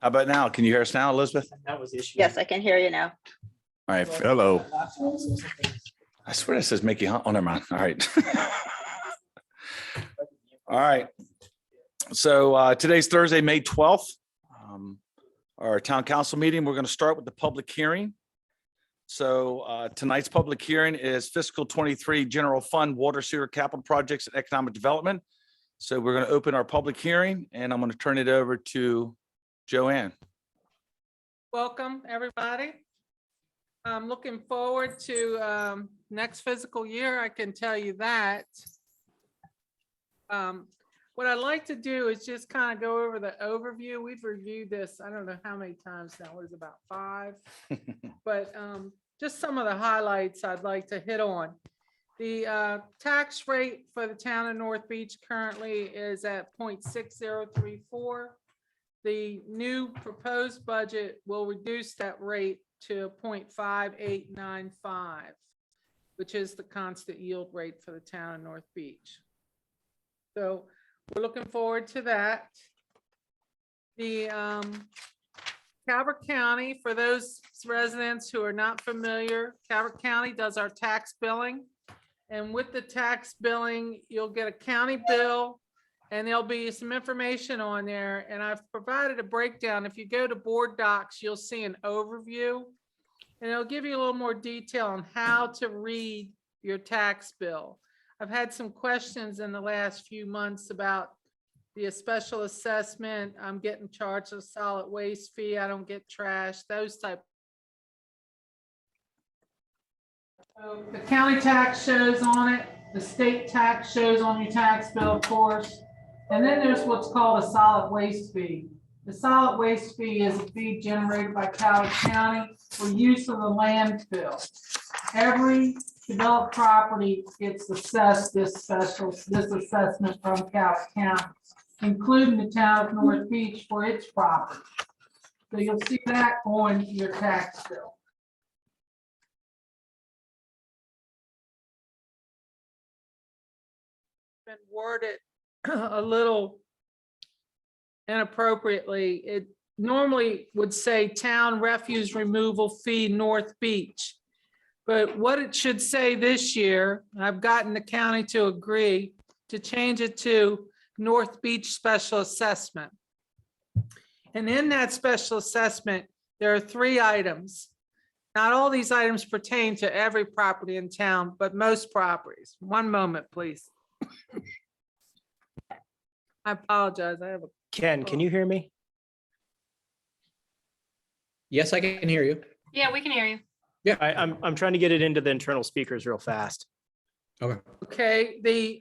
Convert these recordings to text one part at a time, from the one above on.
How about now? Can you hear us now, Elizabeth? That was the issue. Yes, I can hear you now. All right. Hello. I swear that says Mickey Hunt. Oh, never mind. All right. All right. So today's Thursday, May 12th. Our town council meeting. We're going to start with the public hearing. So tonight's public hearing is fiscal 23 general fund water sewer capital projects and economic development. So we're going to open our public hearing and I'm going to turn it over to Joanne. Welcome, everybody. I'm looking forward to next fiscal year. I can tell you that. What I'd like to do is just kind of go over the overview. We've reviewed this, I don't know how many times now, it was about 5. But just some of the highlights I'd like to hit on. The tax rate for the town of North Beach currently is at 0.6034. The new proposed budget will reduce that rate to 0.5895, which is the constant yield rate for the town of North Beach. So we're looking forward to that. The Calvert County, for those residents who are not familiar, Calvert County does our tax billing. And with the tax billing, you'll get a county bill and there'll be some information on there. And I've provided a breakdown. If you go to board docs, you'll see an overview and it'll give you a little more detail on how to read your tax bill. I've had some questions in the last few months about the special assessment. I'm getting charged a solid waste fee. I don't get trash, those type. So the county tax shows on it. The state tax shows on your tax bill, of course. And then there's what's called a solid waste fee. The solid waste fee is a fee generated by Calvert County for use of the landfill. Every developed property gets assessed this assessment from Calvert County, including the town of North Beach for its property. So you'll see that on your tax bill. Been worded a little inappropriately. It normally would say town refuse removal fee North Beach. But what it should say this year, I've gotten the county to agree to change it to North Beach Special Assessment. And in that special assessment, there are 3 items. Not all these items pertain to every property in town, but most properties. One moment, please. I apologize. I have a Ken, can you hear me? Yes, I can hear you. Yeah, we can hear you. Yeah, I'm trying to get it into the internal speakers real fast. Okay. Okay, the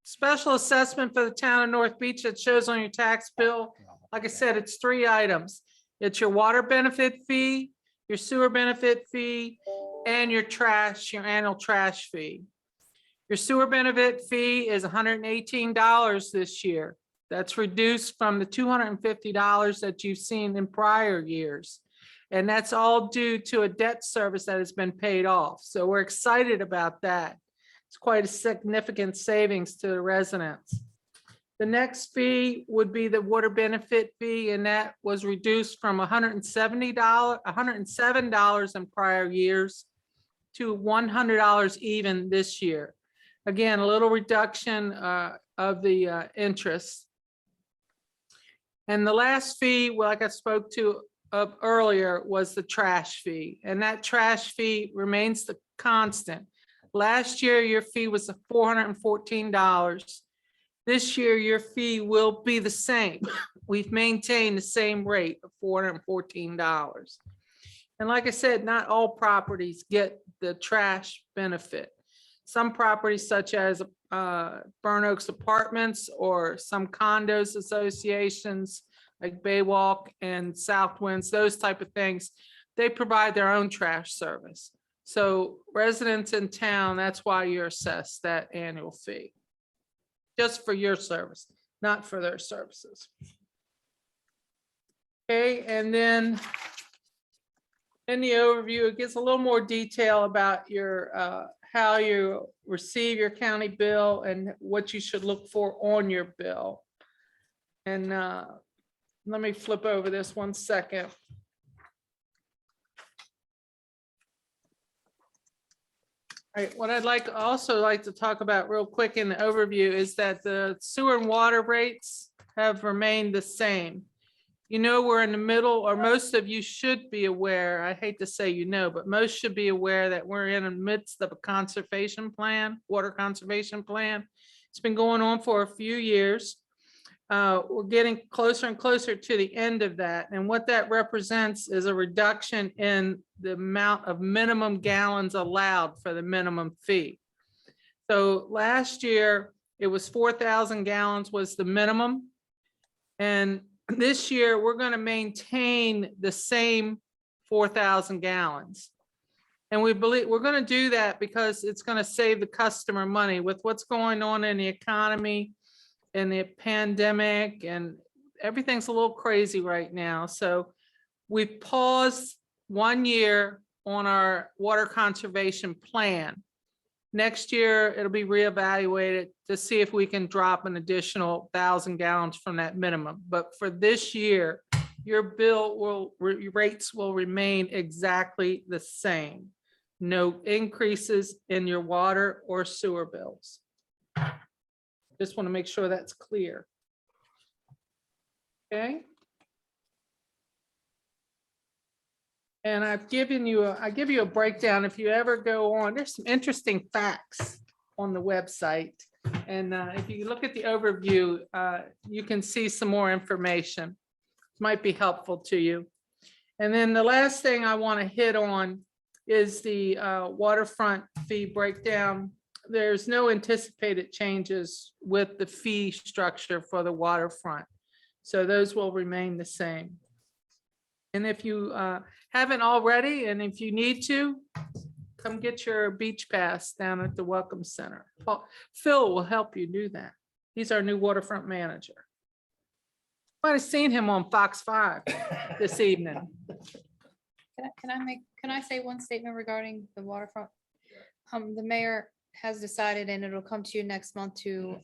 special assessment for the town of North Beach that shows on your tax bill, like I said, it's 3 items. It's your water benefit fee, your sewer benefit fee, and your annual trash fee. Your sewer benefit fee is $118 this year. That's reduced from the $250 that you've seen in prior years. And that's all due to a debt service that has been paid off. So we're excited about that. It's quite a significant savings to the residents. The next fee would be the water benefit fee, and that was reduced from $107 in prior years to $100 even this year. Again, a little reduction of the interest. And the last fee, well, like I spoke to earlier, was the trash fee, and that trash fee remains the constant. Last year, your fee was $414. This year, your fee will be the same. We've maintained the same rate of $414. And like I said, not all properties get the trash benefit. Some properties such as Burn Oaks Apartments or some condos associations like Baywalk and Southwinds, those type of things, they provide their own trash service. So residents in town, that's why you're assessed that annual fee. Just for your service, not for their services. Okay, and then in the overview, it gives a little more detail about your how you receive your county bill and what you should look for on your bill. And let me flip over this 1 second. All right, what I'd also like to talk about real quick in the overview is that the sewer and water rates have remained the same. You know, we're in the middle, or most of you should be aware, I hate to say you know, but most should be aware that we're in the midst of a conservation plan, water conservation plan. It's been going on for a few years. We're getting closer and closer to the end of that. And what that represents is a reduction in the amount of minimum gallons allowed for the minimum fee. So last year, it was 4,000 gallons was the minimum. And this year, we're going to maintain the same 4,000 gallons. And we believe we're going to do that because it's going to save the customer money with what's going on in the economy and the pandemic, and everything's a little crazy right now. So we paused 1 year on our water conservation plan. Next year, it'll be reevaluated to see if we can drop an additional 1,000 gallons from that minimum. But for this year, your rates will remain exactly the same. No increases in your water or sewer bills. Just want to make sure that's clear. Okay. And I've given you, I give you a breakdown. If you ever go on, there's some interesting facts on the website. And if you look at the overview, you can see some more information. Might be helpful to you. And then the last thing I want to hit on is the waterfront fee breakdown. There's no anticipated changes with the fee structure for the waterfront. So those will remain the same. And if you haven't already, and if you need to, come get your beach pass down at the Welcome Center. Phil will help you do that. He's our new waterfront manager. Might have seen him on Fox 5 this evening. Can I say one statement regarding the waterfront? The mayor has decided, and it'll come to you next month, to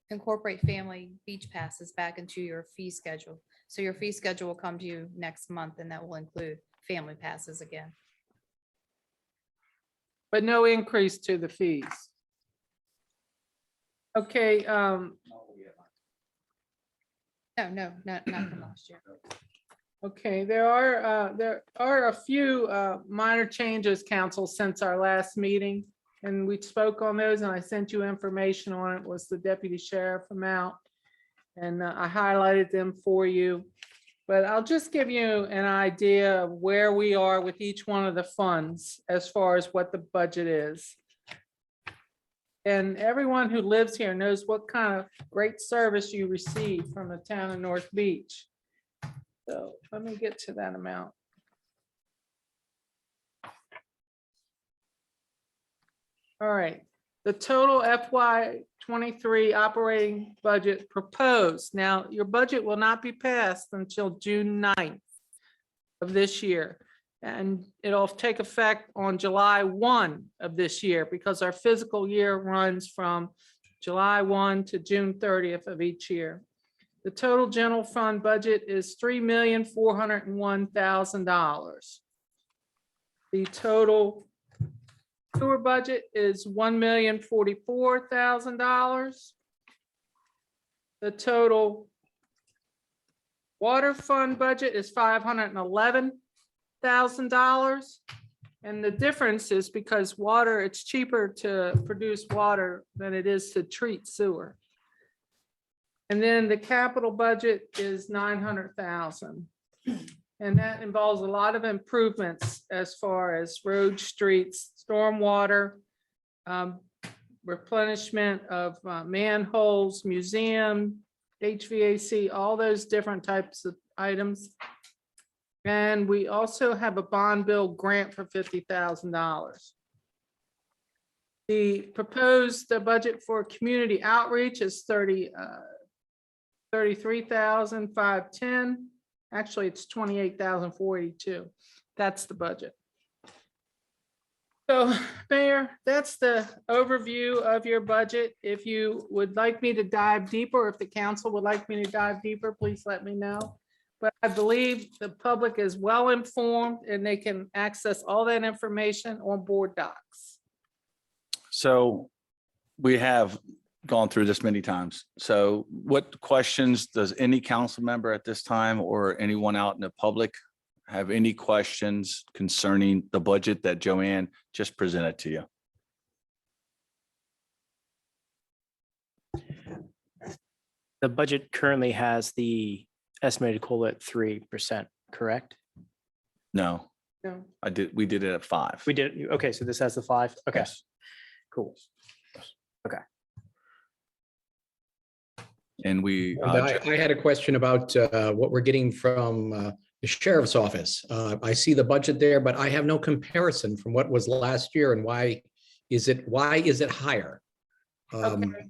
incorporate family beach passes back into your fee schedule. So your fee schedule will come to you next month, and that will include family passes again. But no increase to the fees. Okay, No, not from last year. okay, there are a few minor changes, council, since our last meeting. And we spoke on those, and I sent you information on it. Was the deputy sheriff amount. And I highlighted them for you. But I'll just give you an idea of where we are with each one of the funds as far as what the budget is. And everyone who lives here knows what kind of great service you receive from the town of North Beach. So let me get to that amount. All right, the total FY23 operating budget proposed. Now, your budget will not be passed until June 9th of this year. And it'll take effect on July 1 of this year, because our fiscal year runs from July 1 to June 30th of each year. The total general fund budget is $3,401,000. The total sewer budget is $1,044,000. The total water fund budget is $511,000. And the difference is because water, it's cheaper to produce water than it is to treat sewer. And then the capital budget is $900,000. And that involves a lot of improvements as far as road, streets, stormwater, replenishment of manholes, museum, HVAC, all those different types of items. And we also have a bond bill grant for $50,000. The proposed budget for community outreach is $33,510. Actually, it's $28,482. That's the budget. So, Mayor, that's the overview of your budget. If you would like me to dive deeper, if the council would like me to dive deeper, please let me know. but I believe the public is well informed and they can access all that information on board docs. So we have gone through this many times. So what questions does any council member at this time or anyone out in the public have any questions concerning the budget that Joanne just presented to you? The budget currently has the estimated COLA at 3%, correct? No, No. we did it at 5. We did, okay, so this has the 5? Okay, Yes. cool. And we, And I had a question about what we're getting from the sheriff's office. I see the budget there, but I have no comparison from what was last year and why is it higher? Okay.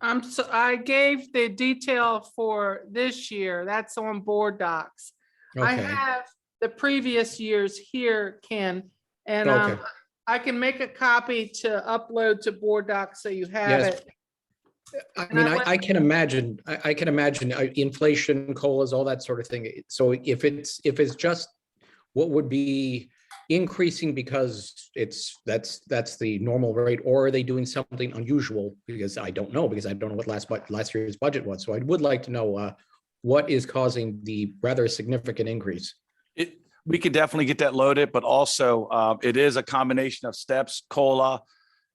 I gave the detail for this year. That's on board docs. I Okay, have the previous years here, Ken, and Okay. I can make a copy to upload to board docs so you have Yes. it. I And mean, I went- I can imagine, I can imagine inflation, COLAs, all that sort of thing. So if it's just what would be increasing because that's the normal rate, or are they doing something unusual? Because I don't know, because I don't know what last year's budget was. So I would like to know what is causing the rather significant increase. We could definitely get that loaded, but also it is a combination of steps, COLA,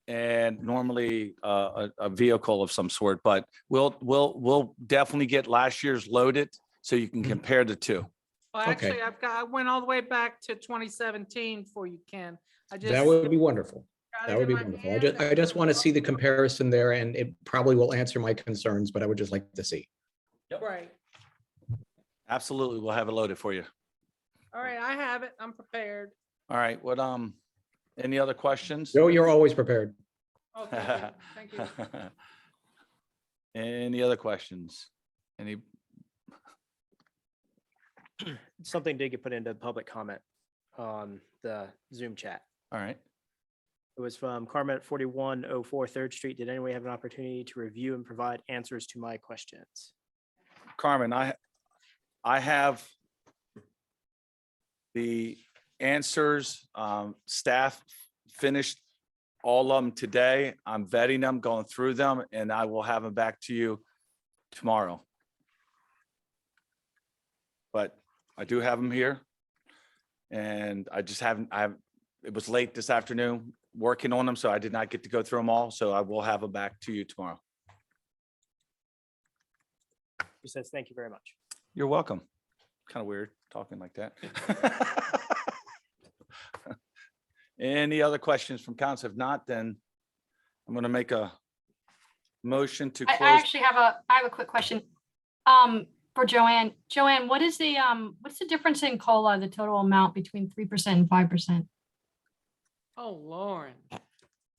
and normally a vehicle of some sort, but we'll definitely get last year's loaded so you can Mhm. compare the two. Well, Okay. actually, I went all the way back to 2017 for you, Ken. I just That would be wonderful. got That it would in be my wonderful. hand and- I just want to see the comparison there, and it probably will answer my concerns, but I would just like to see. Right. Absolutely, we'll have it loaded for you. All right, I have it. I'm prepared. All right, what, any other questions? Joe, you're always prepared. Oh, thank you. Thank you. Any other questions? Any, Something did get put into public comment on the Zoom chat. all right. It was from Carmen at 4104 3rd Street. Did anyone have an opportunity to review and provide answers to my questions? Carmen, I have the answers, staff finished all of them today. I'm vetting them, going through them, and I will have them back to you tomorrow. But I do have them here. And I just haven't, it was late this afternoon working on them, so I did not get to go through them all. So I will have them back to you tomorrow. He says, thank you very much. You're welcome. Kind of weird talking like that. Any other questions from council? If not, then I'm going to make a motion to I close. actually have a quick question. For Joanne. Joanne, what's the difference in COLA, the total amount between 3% and 5%? Oh, Lauren.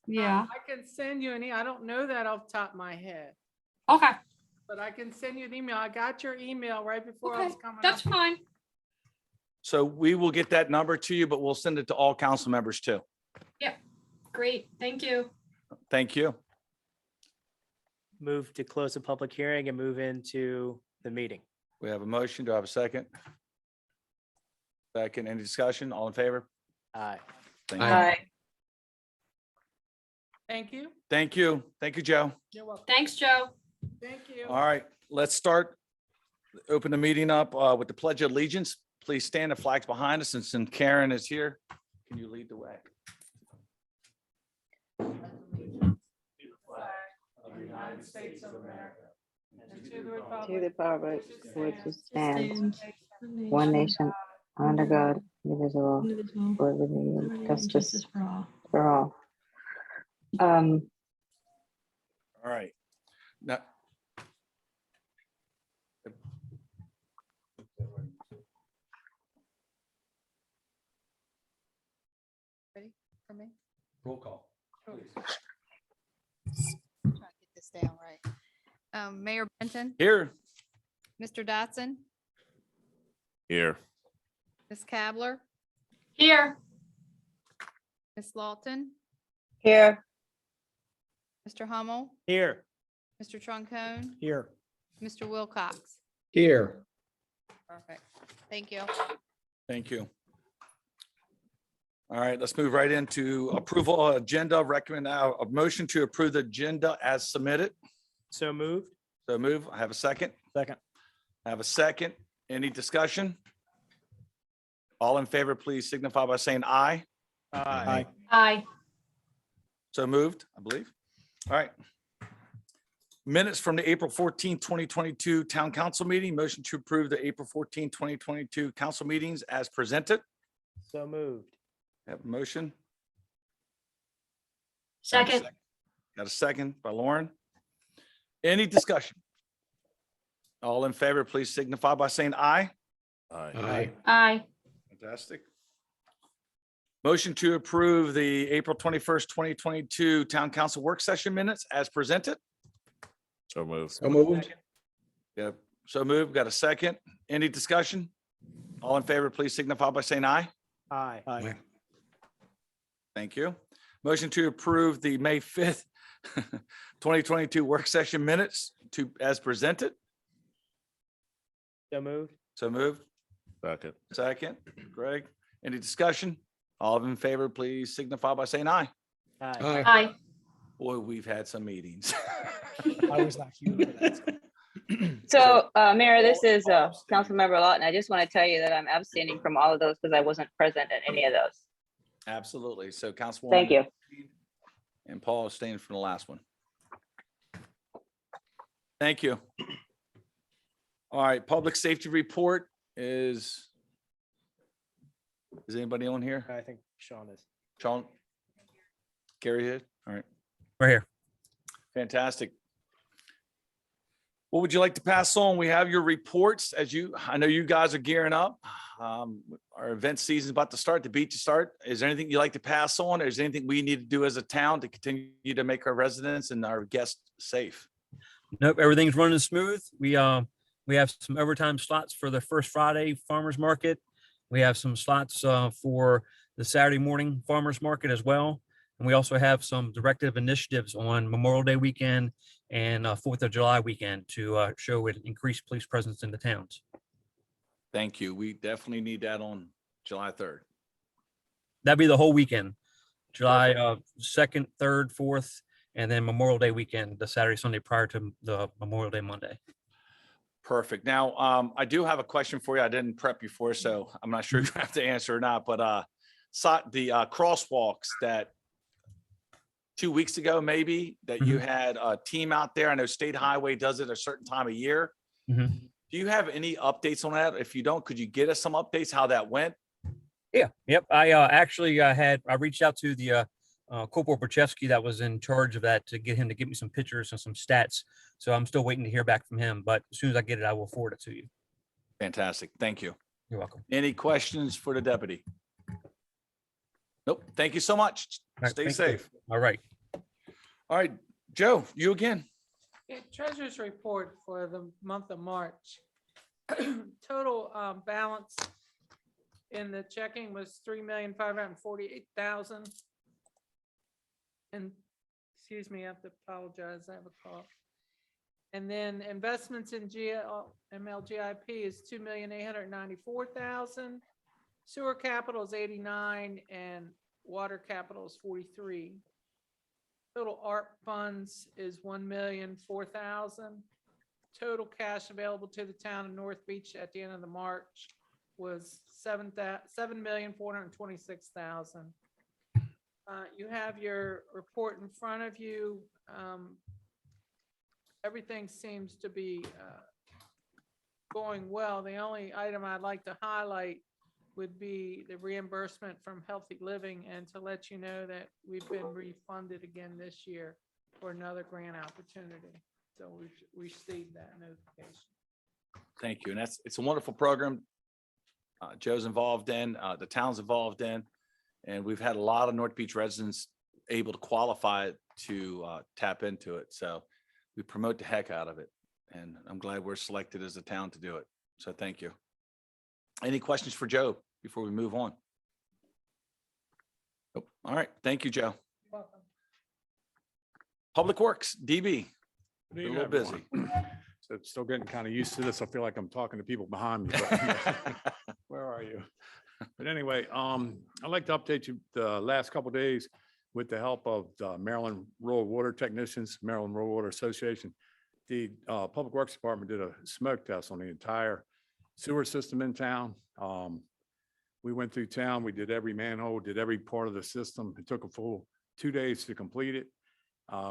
Yeah, I can send you I don't know that off the top of my head, okay, but I can send you an email. I got your email right before I okay, was coming that's up. fine. So we will get that number to you, but we'll send it to all council members too. Great, thank you. Thank you. Move to close the public hearing and move into the meeting. We have a motion. Do I have a second? Second, any discussion? All in favor? Aye. Thank you. Aye. Thank you. Thank you. Thank you, Joe. You're welcome. Thanks, Joe. Thank you. All right, let's start. Open the meeting up with the Pledge of Allegiance. Please stand, the flags behind us, and since Karen is here, can you lead the way? Of the United States of America. And to the to the republic republic which stands, Stand. one nation, under God, indivisible, Indivisible, with liberty and liberty and justice justice for all. for all. All right. Now. Ready for me? Roll call. Trying to get this down right. Mayor Benton, Here. Mr. Dotson, Here. Ms. Cabler, Here, Ms. Lawton, Here, Mr. Hummel, Here. Mr. Troncone, Here. Mr. Wilcox. Here, Perfect. Thank you. Thank you. All right, let's move right into approval of agenda. Recommend a motion to approve the agenda as submitted. So moved. So move. I have a second. Second. I have a second. Any discussion? All in favor, please signify by saying aye. Aye. Aye. So moved, I believe. All right. Minutes from the April 14, 2022 Town Council meeting. Motion to approve the April 14, 2022 council meetings as presented. So moved. Have a motion. Second. Got a second by Lauren. Any discussion? All in favor, please signify by saying aye. Aye. Aye. Fantastic. Motion to approve the April 21st, 2022 Town Council work session minutes as presented. So moved. So moved. Yeah, so moved. Got a second. Any discussion? All in favor, please signify by saying aye. Aye. Aye. Thank you. Motion to approve the May 5th, 2022 work session minutes as presented. So moved. So moved. Second. Second. Greg, any discussion? All in favor, please signify by saying aye. Aye. Aye. Aye. Boy, we've had some meetings. I was not here for that. So, Mayor, this is Councilmember Lawton. I just want to tell you that I'm abstaining from all of those because I wasn't present at any of those. Absolutely. So Councilwoman. Thank you. And Paul is staying for the last one. Thank you. All right, public safety report is anybody on here? I think Sean is. Sean? Gary here? All right, Right here. fantastic. What would you like to pass on? We have your reports I know you guys are gearing up. Our event season is about to start, the beach to start. Is there anything you'd like to pass on? Or is there anything we need to do as a town to continue to make our residents and our guests safe? Nope, everything's running smooth. We have some overtime slots for the first Friday farmers market. We have some slots for the Saturday morning farmers market as well. And we also have some directive initiatives on Memorial Day weekend and 4th of July weekend to show an increased police presence in the towns. Thank you. We definitely need that on July 3rd. That'd be the whole weekend, July 2nd, 3rd, 4th, and then Memorial Day weekend, the Saturday, Sunday prior to the Memorial Day Monday. Perfect. Now, I do have a question for you. I didn't prep you for, so I'm not sure if you have to answer or not, but the crosswalks that 2 weeks ago, maybe, that you had a team out there. I know State Highway does it a certain time of year. Mhm. Do you have any updates on that? If you don't, could you get us some updates how that went? Yeah, yep. I actually I reached out to the Corporal Brachevsky that was in charge of that to get him to give me some pictures and some stats. So I'm still waiting to hear back from him, but as soon as I get it, I will forward it to you. Fantastic. Thank you. You're welcome. Any questions for the deputy? Nope. Thank you so much. All right, Stay thank you. safe. All right. All right, Joe, you again. Yeah, Treasurer's report for the month of March. Total balance in the checking was $3,548,000. And, excuse me, I have to apologize, I have a cough. And then investments in MLGIP is $2,894,000. Sewer capital is 89 and water capital is 43. Total ARP funds is $1,004,000. Total cash available to the town of North Beach at the end of the March was $7,426,000. You have your report in front of you. Everything seems to be going well. The only item I'd like to highlight would be the reimbursement from Healthy Living, and to let you know that we've been refunded again this year for another grant opportunity. So we've received that notification. Thank you. And it's a wonderful program. Joe's involved in, the town's involved in, and we've had a lot of North Beach residents able to qualify to tap into it. So we promote the heck out of it. And I'm glad we're selected as a town to do it. So thank you. Any questions for Joe before we move on? Nope. All right. Thank you, Joe. Welcome. Public Works, DB. A little busy. So still getting kind of used to this. I feel like I'm talking to people behind me. But where are you? But anyway, I'd like to update you the last couple of days with the help of the Maryland Rural Water Technicians, Maryland Rural Water Association. The Public Works Department did a smoke test on the entire sewer system in town. We went through town, we did every manhole, did every part of the system. It took a full 2 days to complete it.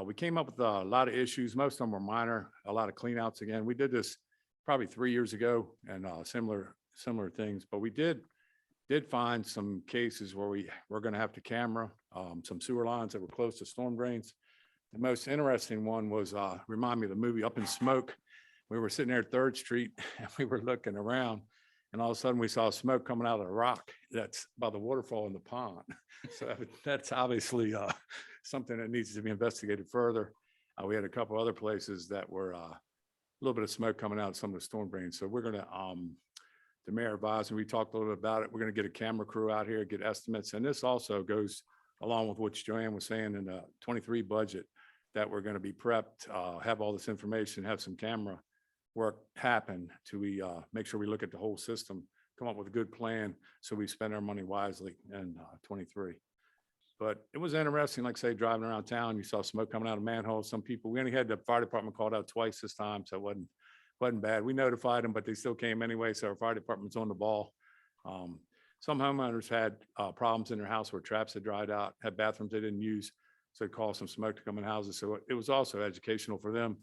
We came up with a lot of issues. Most of them were minor, a lot of cleanouts again. We did this probably 3 years ago and similar things, but we did find some cases where we're going to have to camera some sewer lines that were close to storm drains. The most interesting one was, remind me of the movie Up in Smoke. We were sitting there at 3rd Street and we were looking around and all of a sudden we saw smoke coming out of the rock that's by the waterfall in the pond. So that's obviously something that needs to be investigated further. We had a couple other places that were a little bit of smoke coming out of some of the storm drains. So we're going to, the mayor advised, and we talked a little bit about it. We're going to get a camera crew out here, get estimates. And this also goes along with what Joanne was saying in the 23 budget, that we're going to be prepped, have all this information, have some camera work happen to make sure we look at the whole system, come up with a good plan so we spend our money wisely in 23. But it was interesting, like say, driving around town, you saw smoke coming out of manholes. Some people, we only had the fire department called out twice this time, so it wasn't bad. We notified them, but they still came anyway, so our fire department's on the ball. Some homeowners had problems in their house where traps had dried out, had bathrooms they didn't use, so it caused some smoke to come in houses. So it was also educational for them,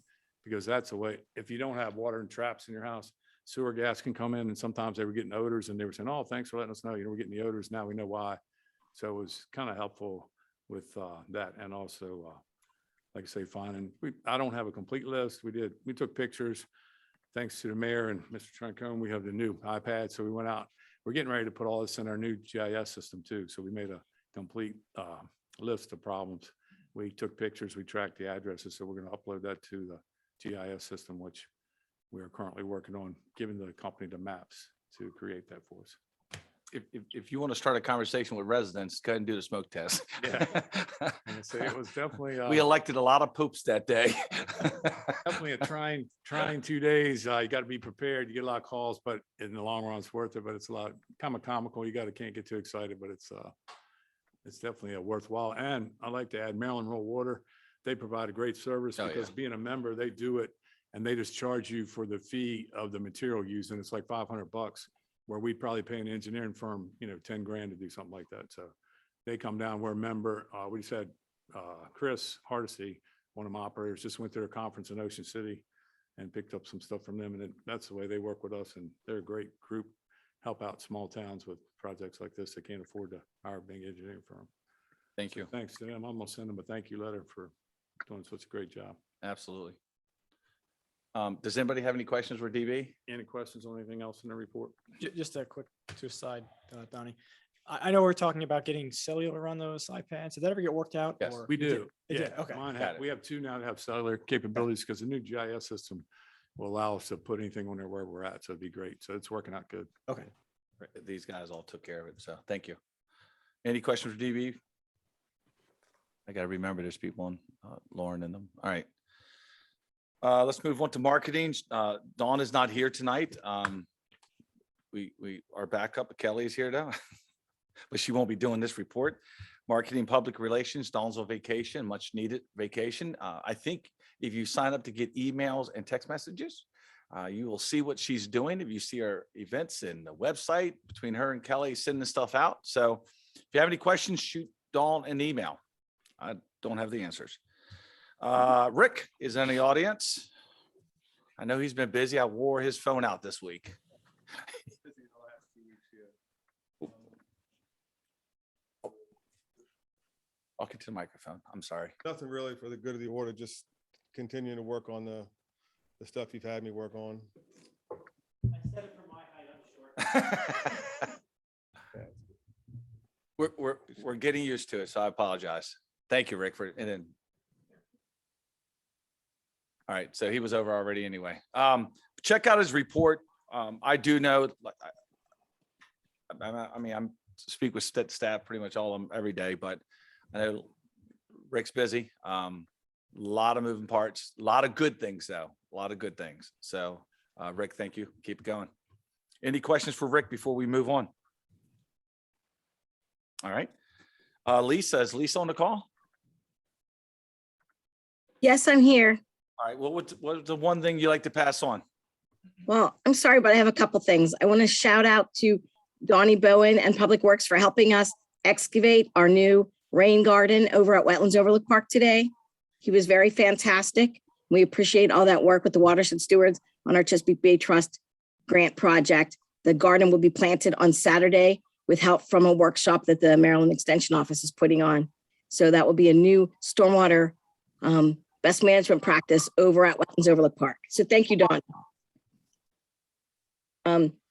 because that's the way, if you don't have water and traps in your house, sewer gas can come in, and sometimes they were getting odors and they were saying, oh, thanks for letting us know, we're getting the odors, now we know why. So it was kind of helpful with that. And also, like I say, finding, I don't have a complete list. We took pictures. Thanks to the mayor and Mr. Trancone, we have the new iPad. So we went out, we're getting ready to put all this in our new GIS system too. So we made a complete list of problems. We took pictures, we tracked the addresses. So we're going to upload that to the GIS system, which we are currently working on, giving the company the maps to create that for us. If you want to start a conversation with residents, go ahead and do the smoke test. Yeah. And so it was definitely. We elected a lot of poops that day. Definitely a trying 2 days. You got to be prepared. You get a lot of calls, but in the long run, it's worth it. But it's a lot kind of comical. Can't get too excited, but it's definitely a worthwhile. And I like to add Maryland Rural Water. They provide a great service because being a member, they do it and they just charge you for the fee of the material used, and it's like $500, where we'd probably pay an engineering firm, 10 grand to do something like that. So they come down, we're a member. We just had Chris Hardesty, one of my operators, just went to a conference in Ocean City and picked up some stuff from them. And that's the way they work with us. And they're a great group, help out small towns with projects like this that can't afford to hire a big engineering firm. Thank you. Thanks to them. I'm gonna send them a thank you letter for doing such a great job. Absolutely. Does anybody have any questions for DB? Any questions on anything else in the report? Just a quick to aside, Donnie. I know we're talking about getting cellular on those iPads. Did that ever get worked out? Yes, or We it did- do. It did, Yeah, okay. we have 2 now that have cellular capabilities because the new GIS system will allow us to put anything on there where we're at. So it'd be great. So it's working out good. Okay. These guys all took care of it. So thank you. Any questions for DB? I got to remember there's people on Lauren in them. All right. Let's move on to marketing. Dawn is not here tonight. Our backup, Kelly, is here now, but she won't be doing this report. Marketing, public relations, Dawn's on vacation, much needed vacation. I think if you sign up to get emails and text messages, you will see what she's doing. If you see her events and the website between her and Kelly sending stuff out. So if you have any questions, shoot Dawn an email. I don't have the answers. Rick is in the audience. I know he's been busy. I wore his phone out this week. Talking to the microphone. I'm sorry. Nothing really for the good of the order, just continuing to work on the stuff you've had me work on. I said it for my height, I'm short. We're getting used to it, so I apologize. Thank you, Rick, for and then. All right, so he was over already anyway. Check out his report. I do know, I mean, I'm speak with staff pretty much all of them every day, but I know Rick's busy. A lot of moving parts, a lot of good things though. a lot of good things. So, Rick, thank you. Keep it going. Any questions for Rick before we move on? All right. Lisa, is Lisa on the call? Yes, I'm here. All right. Well, what's the one thing you like to pass on? Well, I'm sorry, but I have a couple things. I want to shout out to Donnie Bowen and Public Works for helping us excavate our new rain garden over at Wetlands Overlook Park today. He was very fantastic. We appreciate all that work with the watershed stewards on our Chesapeake Bay Trust grant project. The garden will be planted on Saturday with help from a workshop that the Maryland Extension Office is putting on. So that will be a new stormwater best management practice over at Wetlands Overlook Park. So thank you, Don.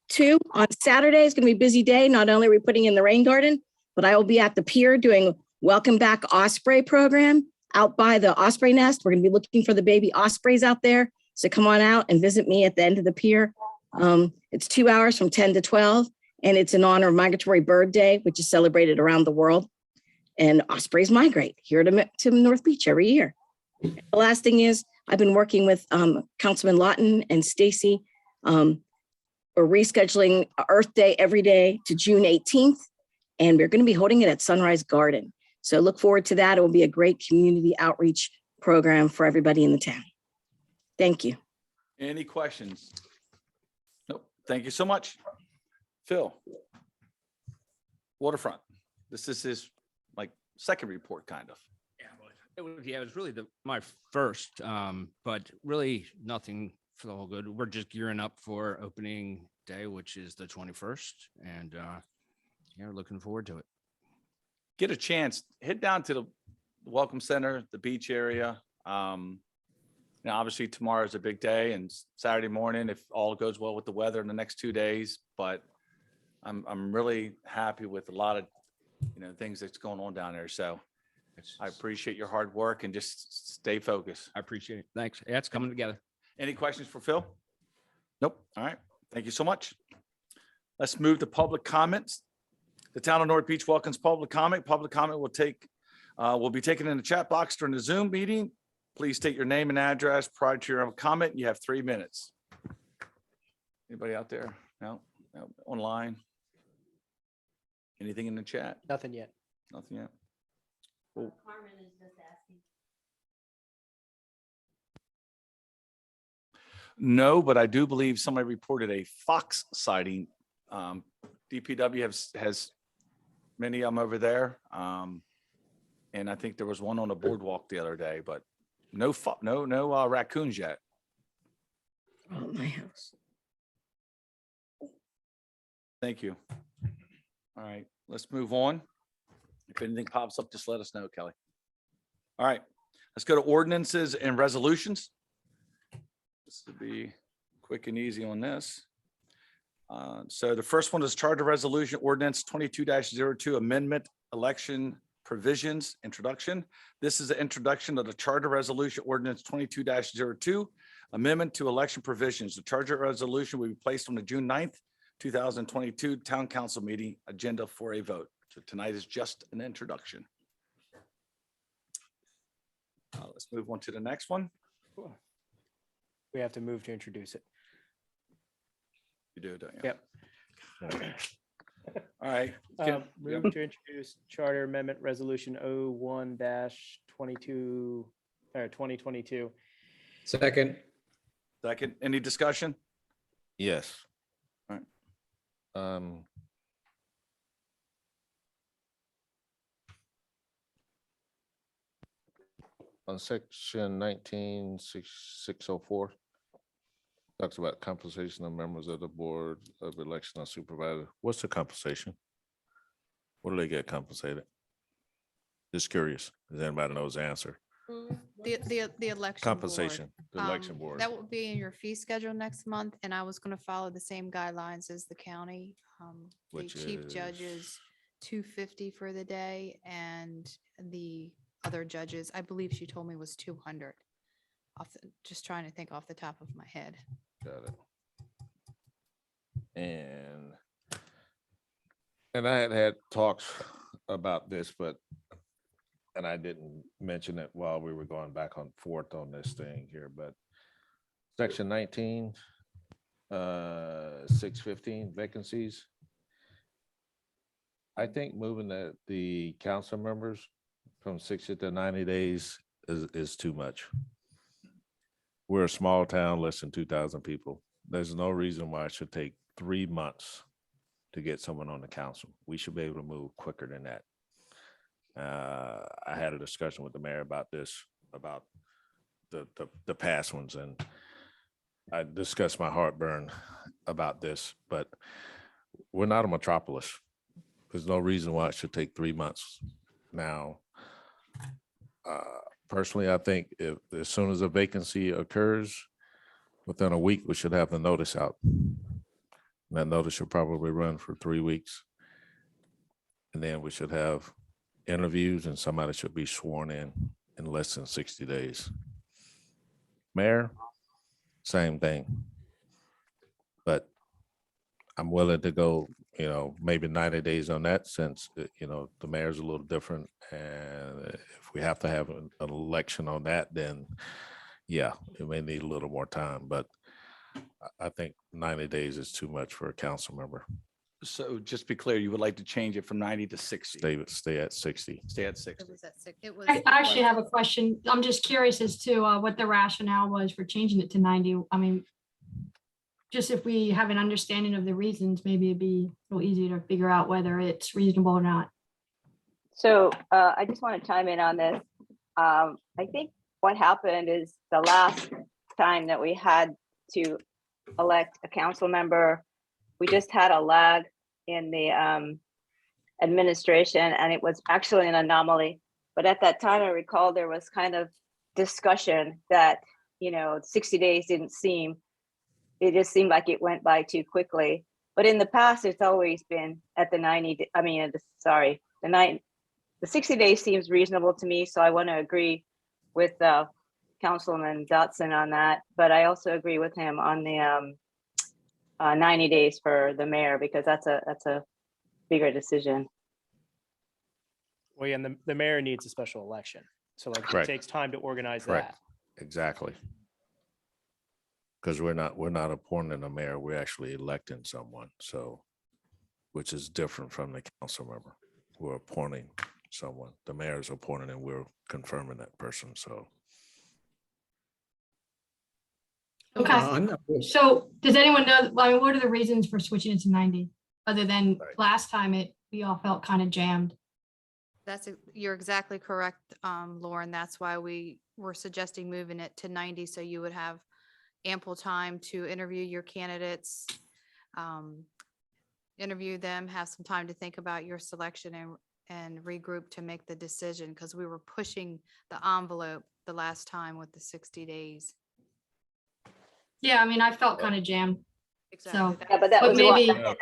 Two, on Saturday is going to be a busy day. Not only are we putting in the rain garden, but I will be at the pier doing Welcome Back Osprey program out by the Osprey nest. We're going to be looking for the baby ospreys out there. So come on out and visit me at the end of the pier. It's 2 hours from 10 to 12, and it's in honor of Migratory Bird Day, which is celebrated around the world. And ospreys migrate here to North Beach every year. The last thing is I've been working with Councilman Lawton and Stacy. We're rescheduling Earth Day every day to June 18th, and we're going to be holding it at Sunrise Garden. So look forward to that. It will be a great community outreach program for everybody in the town. Thank you. Any questions? Nope. Thank you so much. Phil. Waterfront. This is his second report, kind of. It was really my first, but really nothing for the whole good. We're just gearing up for opening day, which is the 21st, and we're looking forward to it. Get a chance, head down to the Welcome Center, the beach area. Obviously tomorrow is a big day, and Saturday morning, if all goes well with the weather in the next 2 days. But I'm really happy with a lot of things that's going on down there. So I appreciate your hard work and just stay focused. I appreciate it. Thanks. Yeah, it's coming together. Any questions for Phil? Nope. All right. Thank you so much. Let's move to public comments. The town of North Beach welcomes public comment. Public comment will be taken in the chat box during the Zoom meeting. Please state your name and address prior to your comment. You have 3 minutes. Anybody out there? No? Online? Anything in the chat? Nothing yet. Nothing yet. Cool. Carmen is just asking. No, but I do believe somebody reported a fox sighting. DPW has many of them over there. And I think there was one on the boardwalk the other day, but no raccoons yet. Oh, my house. Thank you. All right, let's move on. If anything pops up, just let us know, Kelly. All right, let's go to ordinances and resolutions. This will be quick and easy on this. So the first one is Charter Resolution Ordinance 22-02 Amendment Election Provisions Introduction. This is the introduction of the Charter Resolution Ordinance 22-02 Amendment to Election Provisions. The Charter Resolution will be placed on the June 9th, 2022 Town Council meeting agenda for a vote. So tonight is just an introduction. Let's move on to the next one. We have to move to introduce it. You do, don't you? Yep. All right. Move to introduce Charter Amendment Resolution 01-22 or 2022. Second. Second, any discussion? Yes. All right. On section 19-604, talks about compensation of members of the Board of Election and Supervisor. What's the compensation? What do they get compensated? Just curious. Does anybody knows the answer? The election. Compensation, the board. election board. That will be in your fee schedule next month, and I was going to follow the same guidelines as the county. The Which chief is- judge is $250 for the day, and the other judges, I believe she told me was 200. Just trying to think off the top of my head. Got it. And I had talks about this, and I didn't mention it while we were going back and forth on this thing here, but Section 19, 615 vacancies. I think moving the council members from 60 to 90 days is too much. We're a small town, less than 2,000 people. There's no reason why it should take 3 months to get someone on the council. We should be able to move quicker than that. I had a discussion with the mayor about this, about the past ones, and I discussed my heartburn about this, but we're not a metropolis. There's no reason why it should take 3 months. Now, personally, I think if as soon as a vacancy occurs, within a week, we should have the notice out. And that notice should probably run for 3 weeks. And then we should have interviews and somebody should be sworn in less than 60 days. Mayor, same thing. But I'm willing to go, maybe 90 days on that since, the mayor's a little different. And if we have to have an election on that, then yeah, it may need a little more time, but I think 90 days is too much for a council member. So just be clear, you would like to change it from 90 to 60? Stay at 60. Stay at 60. It was at six. It was. I actually have a question. I'm just curious as to what the rationale was for changing it to 90. I mean, just if we have an understanding of the reasons, maybe it'd be a little easier to figure out whether it's reasonable or not. So I just want to chime in on this. I think what happened is the last time that we had to elect a council member, we just had a lag in the administration, and it was actually an anomaly. But at that time, I recall there was kind of discussion that, 60 days didn't seem, it just seemed like it went by too quickly. But in the past, it's always been at the 60 days seems reasonable to me. So I want to agree with Councilman Dotson on that. But I also agree with him on the 90 days for the mayor, because that's a bigger decision. Well, yeah, and the mayor needs a special election. So like Correct. it takes time to organize Correct. that. Exactly. Because we're not appointing a mayor, we're actually electing someone. So, which is different from the council member. We're appointing someone. The mayor's appointing and we're confirming that person. So. Okay. I'm not really- So does anyone know, I mean, what are the reasons for switching it to 90? Other than Right. last time we all felt kind of jammed. You're exactly correct, Lauren. That's why we were suggesting moving it to 90, so you would have ample time to interview your candidates, interview them, have some time to think about your selection and regroup to make the decision, because we were pushing the envelope the last time with the 60 days. Yeah, I mean, I felt kind of jammed. Exactly. Yeah, but that But was maybe-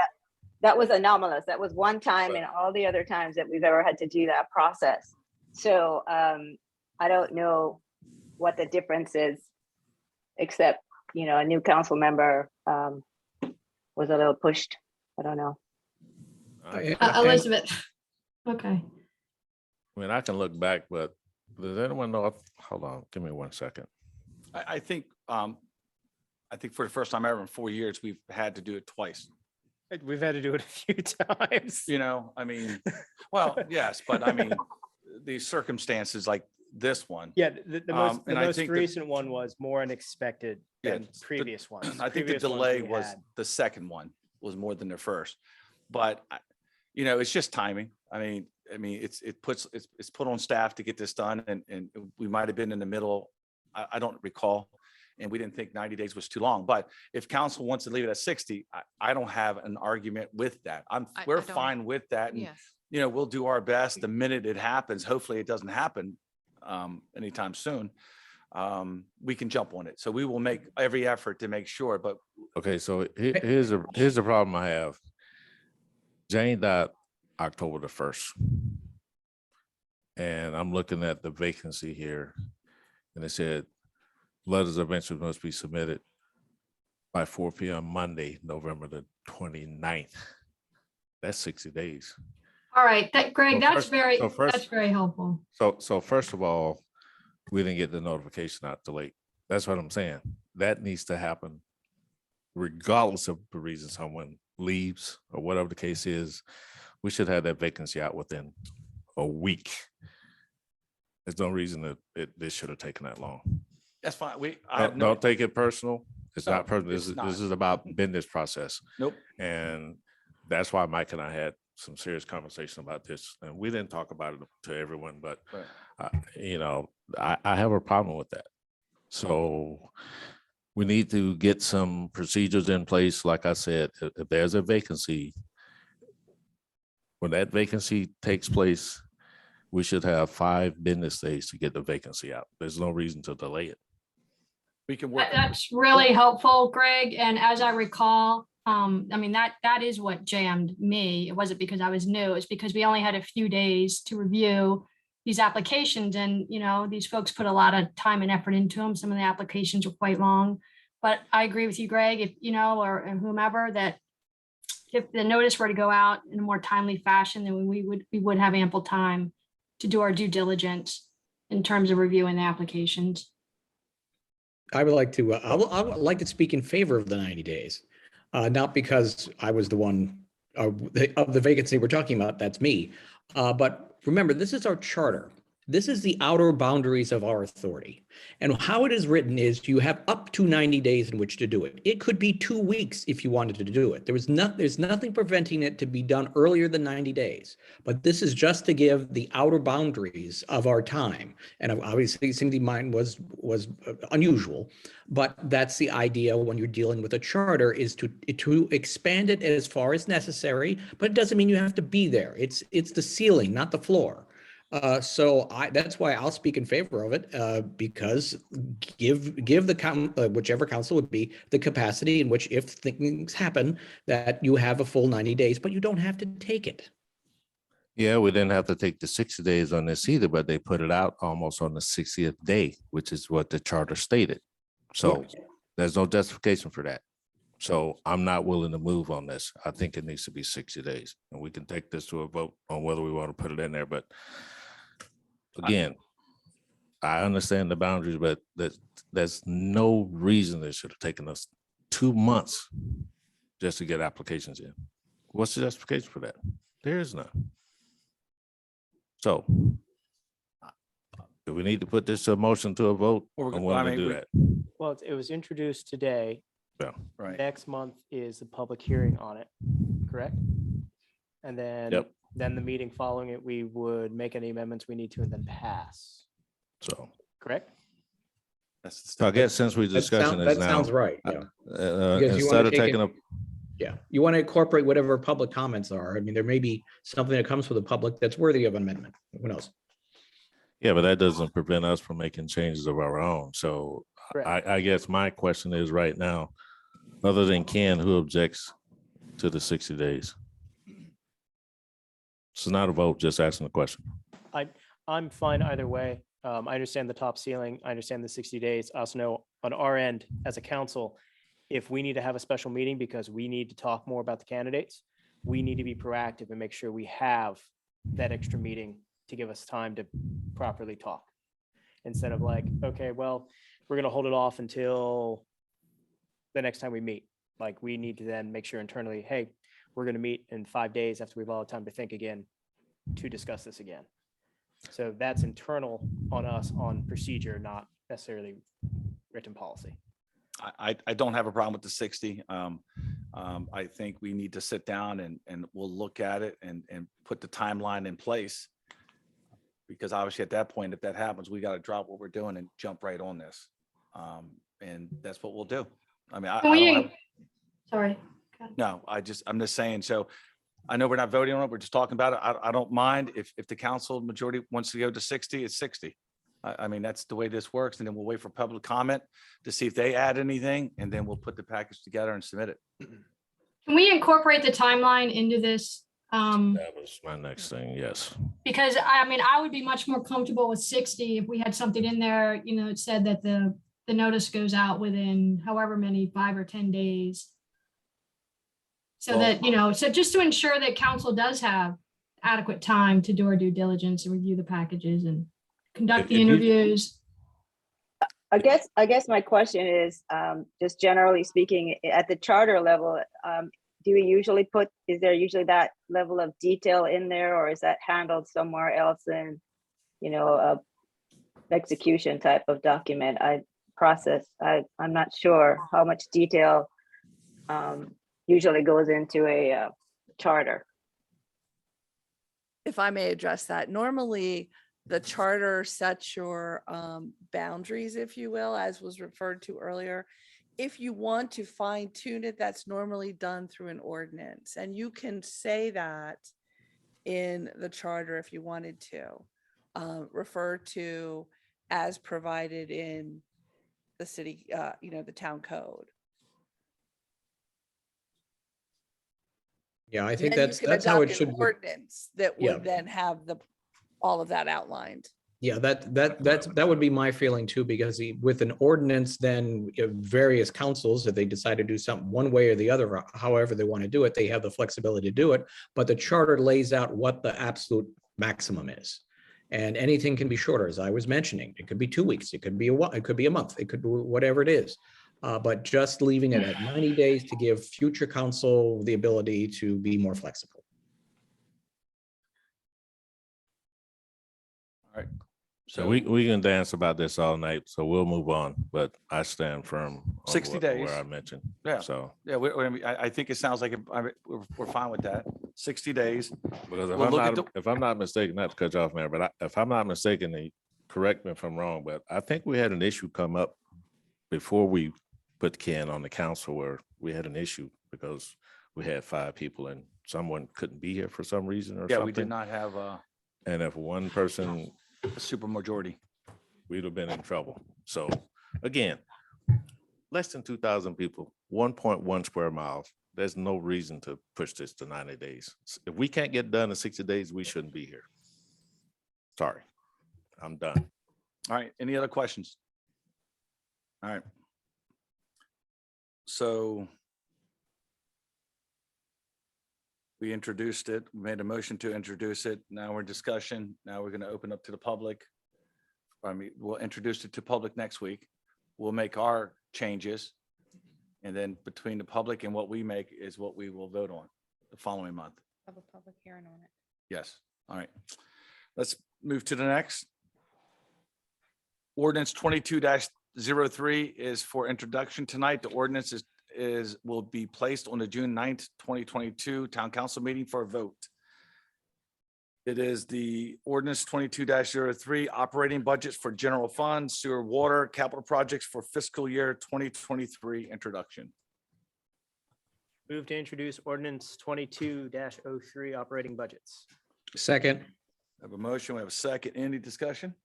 that was anomalous. That was one time in all the other times that we've ever had to do that process. So I don't know what the difference is, except, a new council member was a little pushed. I don't know. Elizabeth. Okay. I mean, I can look back, but does anyone know? Hold on, give me 1 second. I think for the first time ever in 4 years, we've had to do it twice. We've had to do it a few times. I mean, well, yes, but I mean, the circumstances like this one. Yeah, the most and I think that- recent one was more unexpected Yeah, than previous ones. I think the Previous ones delay we was had. the second one was more than the first, but it's just timing. I mean, it's put on staff to get this done, and we might have been in the middle. I don't recall, and we didn't think 90 days was too long. But if council wants to leave it at 60, I don't have an argument with that. We're I don't- fine with that, and Yes. we'll do our best the minute it happens. Hopefully, it doesn't happen anytime soon. We can jump on it. So we will make every effort to make sure. But Okay, so here's the problem I have. Jane died October the 1st. And I'm looking at the vacancy here, and it said letters of interest must be submitted by 4 p.m. Monday, November the 29th. That's 60 days. All right, Greg, So that's first- that's very helpful. So first of all, we didn't get the notification out till late. That's what I'm saying. that needs to happen regardless of the reason someone leaves or whatever the case is. We should have that vacancy out within a week. There's no reason that this should have taken that long. That's fine. I have Don't take it personal. It's No, not personal. it's not. This is about business process. Nope. And that's why Mike and I had some serious conversation about this. And we didn't talk about it to everyone, but Right. I have a problem with that. So we need to get some procedures in place. Like I said, if there's a vacancy, when that vacancy takes place, we should have 5 business days to get the vacancy out. There's no reason to delay it. We can work. That's really helpful, Greg. And as I recall, I mean, that is what jammed me. It wasn't because I was new. It's because we only had a few days to review these applications, and, you know, these folks put a lot of time and effort into them. Some of the applications were quite long. But I agree with you, Greg, if, you know, or whomever, that if the notice were to go out in a more timely fashion, then we would have ample time to do our due diligence in terms of reviewing the applications. I would like to, I would like to speak in favor of the 90 days. Not because I was the one of the vacancy we're talking about, that's me. But remember, this is our charter. This is the outer boundaries of our authority. And how it is written is you have up to 90 days in which to do it. It could be 2 weeks if you wanted to do it. There's nothing preventing it to be done earlier than 90 days. But this is just to give the outer boundaries of our time. And obviously, Cindy, mine was unusual, but that's the idea when you're dealing with a charter, is to expand it as far as necessary, but it doesn't mean you have to be there. It's the ceiling, not the floor. So that's why I'll speak in favor of it, because give the whichever council would be the capacity in which, if things happen, that you have a full 90 days, but you don't have to take it. Yeah, we didn't have to take the 60 days on this either, but they put it out almost on the 60th day, which is what the charter stated. So there's no justification for that. So I'm not willing to move on this. I think it needs to be 60 days, and we can take this to a vote on whether we want to put it in there. But again, I understand the boundaries, but there's no reason it should have taken us 2 months just to get applications in. What's the justification for that? There is none. So do we need to put this to a motion to a vote? Or I want to do we- that. Well, it was introduced today. Yeah. Right. Next month is the public hearing on it, correct? And then, Yep. then the meeting following it, we would make any amendments we need to and then pass, So correct? That's the so I step. guess since we discussing That this now, sounds right. Yeah. Because you instead wanna of take taking it- a, Yeah, you want to incorporate whatever public comments are. I mean, there may be something that comes from the public that's worthy of amendment. Who knows? yeah, but that doesn't prevent us from making changes of our own. So Correct. I guess my question is right now, other than Ken, who objects to the 60 days? It's not a vote, just asking the question. I'm fine either way. I understand the top ceiling. I understand the 60 days. I also know on our end as a council, if we need to have a special meeting because we need to talk more about the candidates, we need to be proactive and make sure we have that extra meeting to give us time to properly talk. Instead of like, okay, well, we're going to hold it off until the next time we meet. Like, we need to then make sure internally, hey, we're going to meet in 5 days after we've all had time to think again to discuss this again. So that's internal on us on procedure, not necessarily written policy. I don't have a problem with the 60. I think we need to sit down and we'll look at it and put the timeline in place. Because obviously at that point, if that happens, we got to drop what we're doing and jump right on this. And that's what we'll do. I mean, I don't have, Sorry. no, I'm just saying, so I know we're not voting on it. We're just talking about it. I don't mind if the council majority wants to go to 60, it's 60. I mean, that's the way this works. And then we'll wait for public comment to see if they add anything, and then we'll put the package together and submit it. Can we incorporate the timeline into this? That was my next thing, yes. Because I mean, I would be much more comfortable with 60 if we had something in there, you know, it said that the notice goes out within however many 5 or 10 days. So that, you know, so just to ensure that council does have adequate time to do our due diligence and review the packages and conduct If the you- interviews. I guess my question is, just generally speaking, at the charter level, do we usually is there usually that level of detail in there, or is that handled somewhere else in, a execution type of document? I'm not sure how much detail usually goes into a charter. If I may address that, normally the charter sets your boundaries, if you will, as was referred to earlier. If you want to fine tune it, that's normally done through an ordinance, and you can say that in the charter if you wanted to. Refer to as provided in the city, the town code. Yeah, I think Then you that's can how it adopt an should be. ordinance that Yeah. would then have all of that outlined. Yeah, that would be my feeling too, because with an ordinance, then various councils, if they decide to do something one way or the other, however they want to do it, they have the flexibility to do it. But the charter lays out what the absolute maximum is. And anything can be shorter, as I was mentioning. It could be 2 weeks, it could be it could be a month, it could be whatever it is. But just leaving it at 90 days to give future council the ability to be more flexible. All right. So we can dance about this all night, so we'll move on, but I stand firm. On 60 days. Where I mentioned. Yeah. So, Yeah, I think it sounds like we're fine with that. 60 days. because We'll look at if I'm not mistaken, not to cut you off, Mayor, but if I'm not mistaken, correct me if I'm wrong, but I think we had an issue come up before we put Ken on the council where we had an issue because we had 5 people and someone couldn't be here for some reason or Yeah, something. we did not have And if one person, a super majority. we'd have been in trouble. So again, less than 2,000 people, 1.1 square miles. There's no reason to push this to 90 days. If we can't get done in 60 days, we shouldn't be here. Sorry, I'm done. All right, any other questions? All right. So we introduced it, made a motion to introduce it. Now we're in discussion. Now we're going to open up to the public. I mean, we'll introduce it to public next week. We'll make our changes. And then between the public and what we make is what we will vote on the following month. Have a public hearing on it. Yes. All right. Let's move to the next. Ordinance 22-03 is for introduction tonight. The ordinance will be placed on the June 9th, 2022 Town Council meeting for a vote. It is the ordinance 22-03 operating budgets for general funds, sewer, water, capital projects for fiscal year 2023 introduction. Move to introduce ordinance 22-03 operating budgets. Second. I have a motion. We have a second. Any discussion?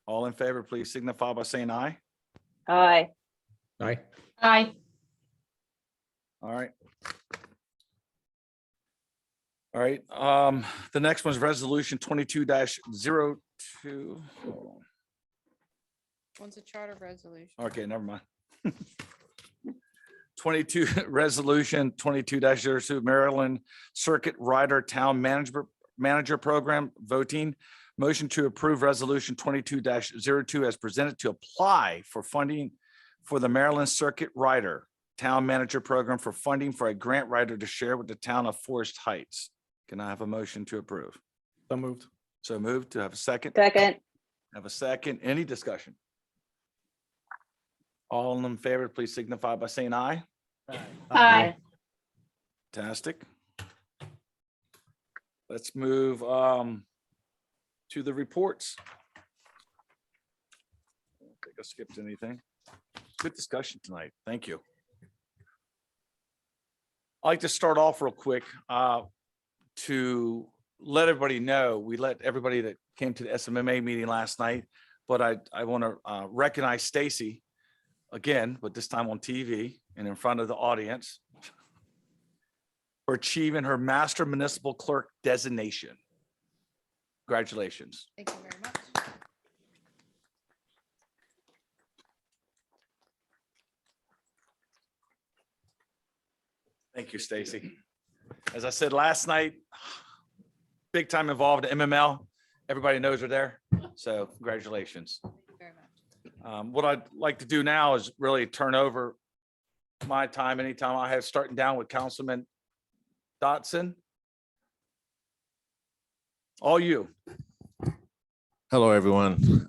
All in favor, please signify by saying aye. Aye. Aye. Aye. All right. All right, the next one is resolution 22-02. One's a charter resolution. Okay, never mind. 22, resolution 22-02 Maryland Circuit Rider Town Manager Program voting. Motion to approve resolution 22-02 as presented to apply for funding for the Maryland Circuit Rider Town Manager Program for funding for a grant writer to share with the town of Forest Heights. Can I have a motion to approve? So moved. So moved. To have a second? Second. Have a second. Any discussion? All in favor, please signify by saying aye. Aye. Fantastic. Let's move to the reports. I don't think I skipped anything. Good discussion tonight. Thank you. I'd like to start off real quick to let everybody know, we let everybody that came to the SMMA meeting last night, but I want to recognize Stacy again, but this time on TV and in front of the audience for achieving her Master Municipal Clerk designation. Congratulations. Thank you very much. Thank you, Stacy. As I said last night, big time involved in MML. Everybody knows her there. So congratulations. Thank you very much. What I'd like to do now is really turn over my time anytime I have, starting down with Councilman Dotson. All you. Hello, everyone.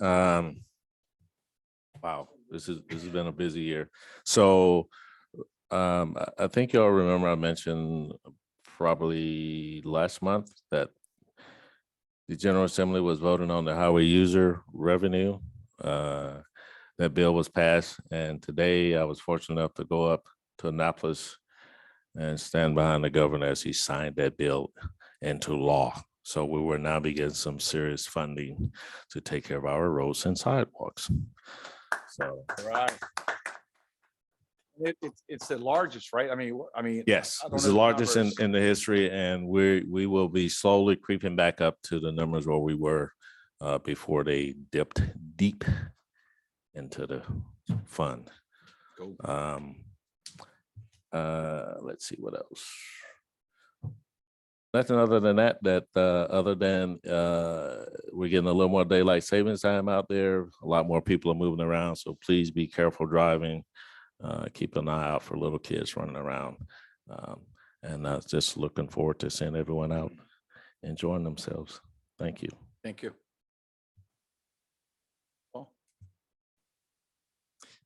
Wow, this has been a busy year. So I think y'all remember I mentioned probably last month that the General Assembly was voting on the highway user revenue. That bill was passed, and today I was fortunate enough to go up to Annapolis and stand behind the governor as he signed that bill into law. So we will now begin some serious funding to take care of our roads and sidewalks. So, Right. It's the largest, right? I mean. yes, I don't it's know the largest numbers. in the history, and we will be slowly creeping back up to the numbers where we were before they dipped deep into the fund. Let's see what else. Nothing other than that, other than we're getting a little more daylight savings time out there. A lot more people are moving around, so please be careful driving. Keep an eye out for little kids running around. And just looking forward to seeing everyone out enjoying themselves. Thank you. Thank you.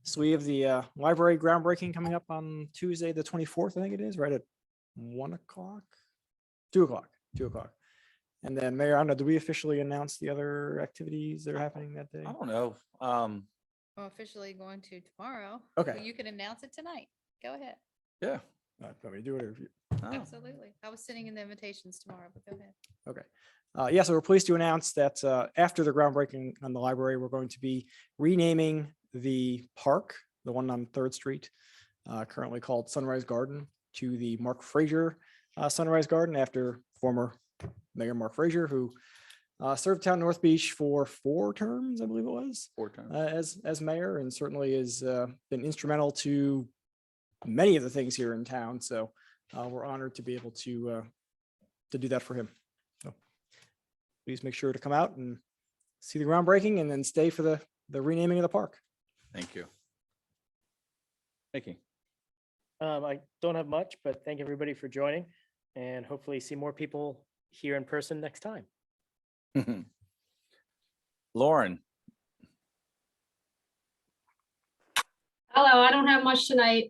So we have the library groundbreaking coming up on Tuesday, the 24th, I think it is, right at 1 o'clock, 2 o'clock, 2 o'clock. And then Mayor, I don't know, do we officially announce the other activities that are happening that day? I don't know. I'm officially going to tomorrow. Okay. But you can announce it tonight. Go ahead. Yeah. Want me to do it, or if you? Absolutely. I was sending in the invitations tomorrow, but go ahead. Okay. Yeah, so we're pleased to announce that after the groundbreaking on the library, we're going to be renaming the park, the one on 3rd Street, currently called Sunrise Garden, to the Mark Frazier Sunrise Garden, after former Mayor Mark Frazier, who served town North Beach for 4 terms, I believe it was. 4 times. As mayor, and certainly has been instrumental to many of the things here in town. So we're honored to be able to do that for him. So please make sure to come out and see the groundbreaking, and then stay for the renaming of the park. Thank you. Mickey. I don't have much, but thank everybody for joining, and hopefully see more people here in person next time. Lauren. Hello, I don't have much tonight.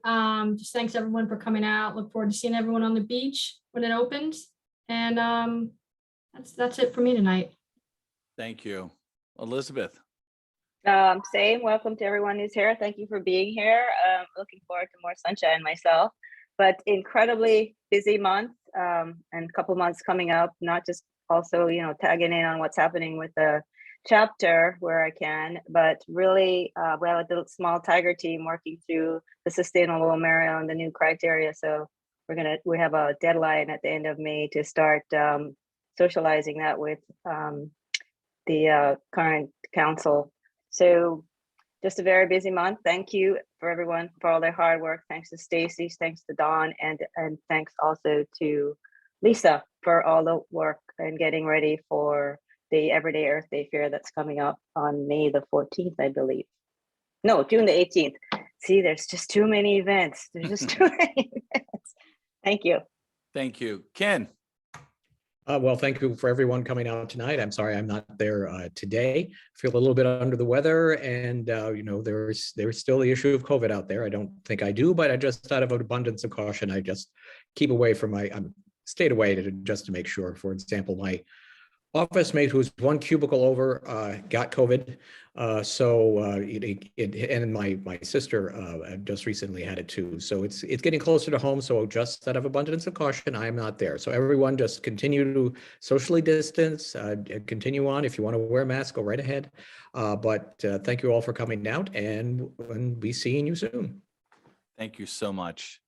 Just thanks everyone for coming out. Look forward to seeing everyone on the beach when it opens. And that's it for me tonight. Thank you. Elizabeth. Same, welcome to everyone who's here. Thank you for being here. Looking forward to more sunshine myself, but incredibly busy month, and a couple months coming up, not just also, tagging in on what's happening with the chapter where I can, but really, we have a little small tiger team working through the Sustainable Maryland, the new criteria. So we have a deadline at the end of May to start socializing that with the current council. So just a very busy month. Thank you for everyone for all their hard work. Thanks to Stacy, thanks to Dawn, and thanks also to Lisa for all the work and getting ready for the Everyday Earth Day Fair that's coming up on May the 14th, I believe. No, June the 18th. See, there's just too many events. There's just too many events. Thank you. Thank you. Ken. Well, thank you for everyone coming out tonight. I'm sorry I'm not there today. I feel a little bit under the weather, and there's still the issue of COVID out there. I don't think I do, but I just out of an abundance of caution, I just keep away from stayed away just to make sure. For example, my office mate, who's 1 cubicle over, got COVID. And my sister just recently had it too. So it's getting closer to home. So just out of abundance of caution, I am not there. So everyone just continue to socially distance, continue on. If you want to wear a mask, go right ahead. But thank you all for coming out, and we'll be seeing you soon. Thank you so much.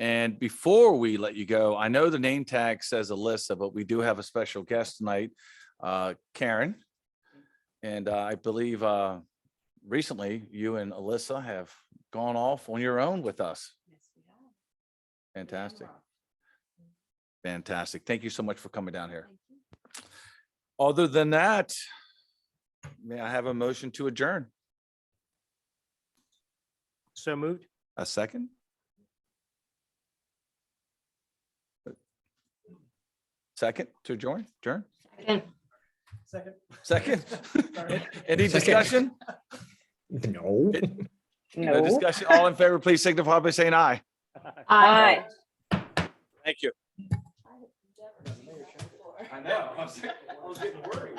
And before we let you go, I know the name tag says Alyssa, but we do have a special guest tonight, Karen. And I believe recently you and Alyssa have gone off on your own with us. Yes, we have. Fantastic. Fantastic. Thank you so much for coming down here. Other than that, may I have a motion to adjourn? So moved. A second? Second to adjourn? Adjourn? Second. Second? Any Second. discussion? No. No No. discussion? All in favor, please signify by saying aye. Aye. Thank you. I know. I was getting worried.